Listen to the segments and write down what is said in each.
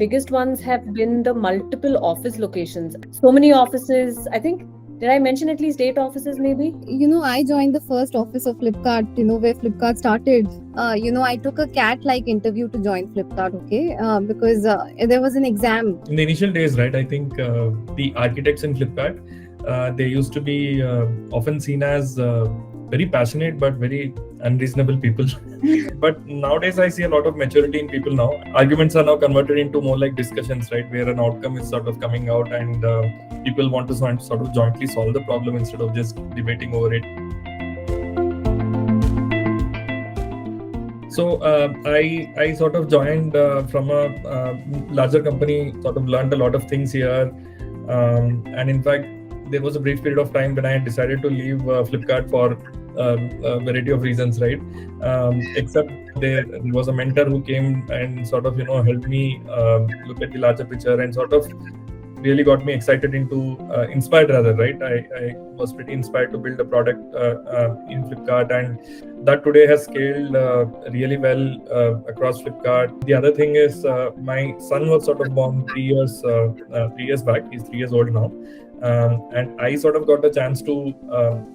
biggest ones have been the multiple office locations. So many offices. I think, did I mention at least 8 offices maybe? I joined the first office of Flipkart, where Flipkart started. I took a cat-like interview to join Flipkart, okay? Because there was an exam. In the initial days, right, I think the architects in Flipkart, they used to be often seen as very passionate but very unreasonable people. But nowadays I see a lot of maturity in people now. Arguments are now converted into more like discussions, right, where an outcome is sort of coming out, and people want to sort of jointly solve the problem instead of just debating over it. So I sort of joined from a larger company, sort of learned a lot of things here, and in fact there was a brief period of time when I decided to leave Flipkart for a variety of reasons, right? Except there was a mentor who came and sort of helped me look at the larger picture, and sort of really got me excited into inspired rather, right? I was pretty inspired to build a product in Flipkart, and that today has scaled really well across Flipkart. The other thing is my son was sort of born 3 years back. He's 3 years old now. And I sort of got a chance to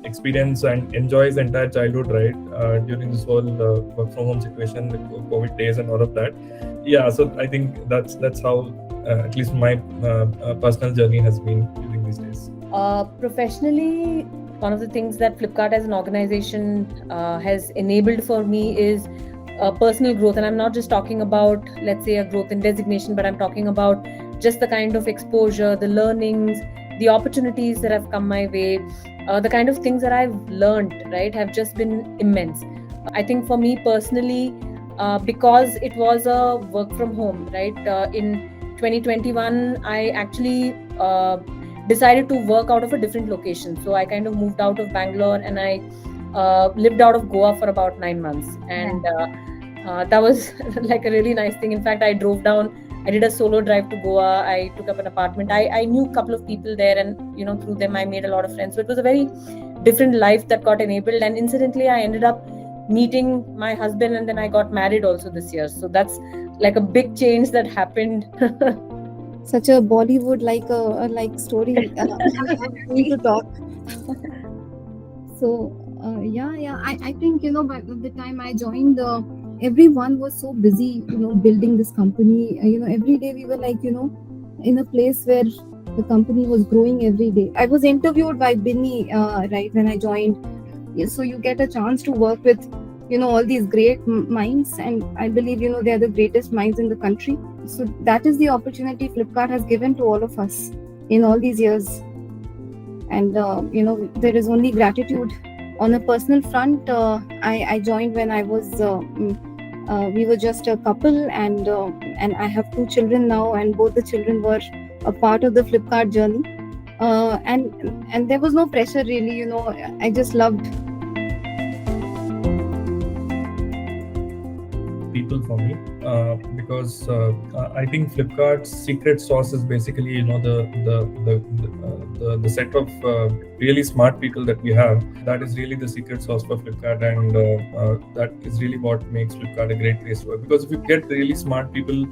experience and enjoy his entire childhood, right, during this whole work from home situation, the COVID days and all of that. Yeah, so I think that's how at least my personal journey has been during these days. Professionally, one of the things that Flipkart as an organization has enabled for me is personal growth. And I'm not just talking about, let's say, a growth in designation, but I'm talking about just the kind of exposure, the learnings, the opportunities that have come my way, the kind of things that I've learned, right, have just been immense. I think for me personally, because it was a work from home, right, in 2021, I actually decided to work out of a different location. So I kind of moved out of Bangalore and I lived out of Goa for about 9 months. And that was like a really nice thing. In fact, I drove down, I did a solo drive to Goa. I took up an apartment. I knew a couple of people there, and through them I made a lot of friends. So it was a very different life that got enabled. And incidentally, I ended up meeting my husband, and then I got married also this year. So that's like a big change that happened. Such a Bollywood like story. Need to talk. So I think by the time I joined, everyone was so busy building this company. Every day we were like in a place where the company was growing every day. I was interviewed by Binny right when I joined. So you get a chance to work with all these great minds, and I believe they are the greatest minds in the country. So that is the opportunity Flipkart has given to all of us in all these years, and there is only gratitude. On a personal front, I joined when I was we were just a couple, and I have 2 children now, and both the children were a part of the Flipkart journey, and there was no pressure really. I just loved people for me because I think Flipkart's secret sauce is basically the set of really smart people that we have. That is really the secret sauce for Flipkart, and that is really what makes Flipkart a great place to work. Because if you get really smart people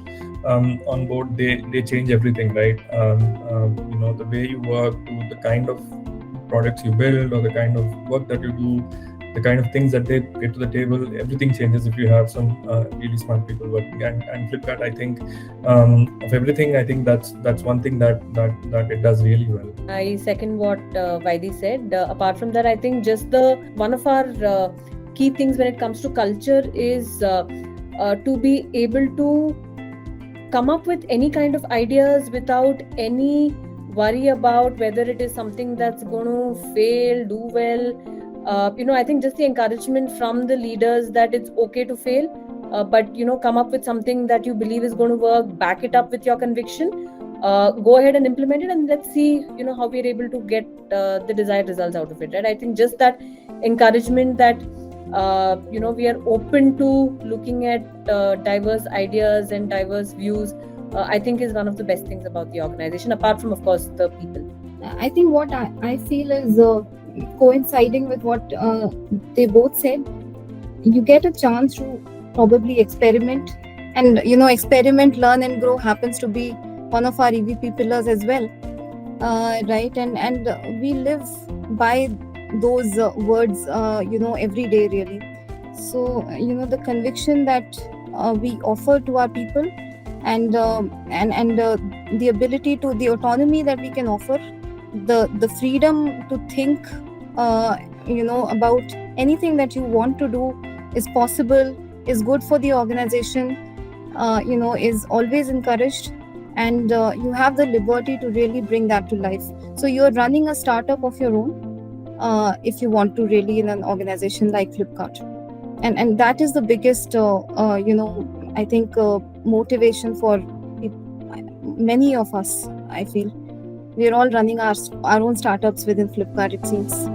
on board, they change everything, right? The way you work, to the kind of products you build, or the kind of work that you do, the kind of things that they get to the table, everything changes if you have some really smart people working. And Flipkart, I think, of everything, I think that's one thing that it does really well. I second what Vaidi said. Apart from that, I think just one of our key things when it comes to culture is to be able to come up with any kind of ideas without any worry about whether it is something that's going to fail, do well. I think just the encouragement from the leaders that it's okay to fail, but come up with something that you believe is going to work, back it up with your conviction, go ahead and implement it, and let's see how we're able to get the desired results out of it, right? I think just that encouragement that we are open to looking at diverse ideas and diverse views, I think is one of the best things about the organization, apart from, of course, the people. I think what I feel is coinciding with what they both said. You get a chance to probably experiment And experiment, learn and grow happens to be one of our EVP pillars as well, right? And we live by those words every day, really. So the conviction that we offer to our people, and the ability to, the autonomy that we can offer, the freedom to think about anything that you want to do is possible, is good for the organization, is always encouraged, and you have the liberty to really bring that to life. So you're running a startup of your own, if you want to, really, in an organization like Flipkart. And that is the biggest I think motivation for many of us. I feel we're all running our own startups within Flipkart, it seems.